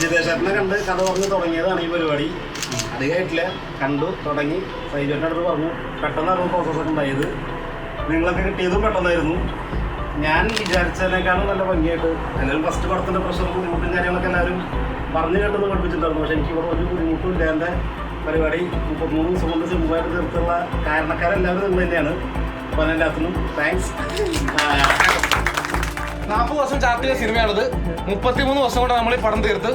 ജിതേഷേട്ടനെ കണ്ട് കഥ പറഞ്ഞ് തുടങ്ങിയതാണ് ഈ പരിപാടി. അധികമായിട്ടില്ല, കണ്ടു തുടങ്ങി. സൈജേട്ടൻ്റെ അടുത്ത് പറഞ്ഞു, പെട്ടെന്നായിരുന്നു പ്രോസസ്സൊക്കെ ഉണ്ടായത്. നിങ്ങളൊക്കെ കിട്ടിയതും പെട്ടെന്നായിരുന്നു. ഞാൻ വിചാരിച്ചതിനേക്കാളും നല്ല ഭംഗിയായിട്ട് എല്ലാവരും ഫസ്റ്റ് പടത്തിൻ്റെ പ്രഷറും ബുദ്ധിമുട്ടും കാര്യങ്ങളൊക്കെ എല്ലാവരും പറഞ്ഞു കേട്ടൊന്ന് പഠിപ്പിച്ചിട്ടുണ്ടായിരുന്നു. പക്ഷേ എനിക്ക് ഇവിടെ ഒരു ബുദ്ധിമുട്ടും ഇല്ല. എൻ്റെ പരിപാടി 33 ദിവസം കൊണ്ട് സിമ്പിളായിട്ട് തീർത്തുള്ള കാരണക്കാരെല്ലാവരും നിങ്ങൾ തന്നെയാണ്. അപ്പോൾ അതിനെല്ലാത്തിനും താങ്ക്സ്. 40 വർഷം ചാർട്ട് ചെയ്ത സിനിമയാണിത്. 33 വർഷം കൊണ്ട് നമ്മൾ ഈ പടം തീർത്ത്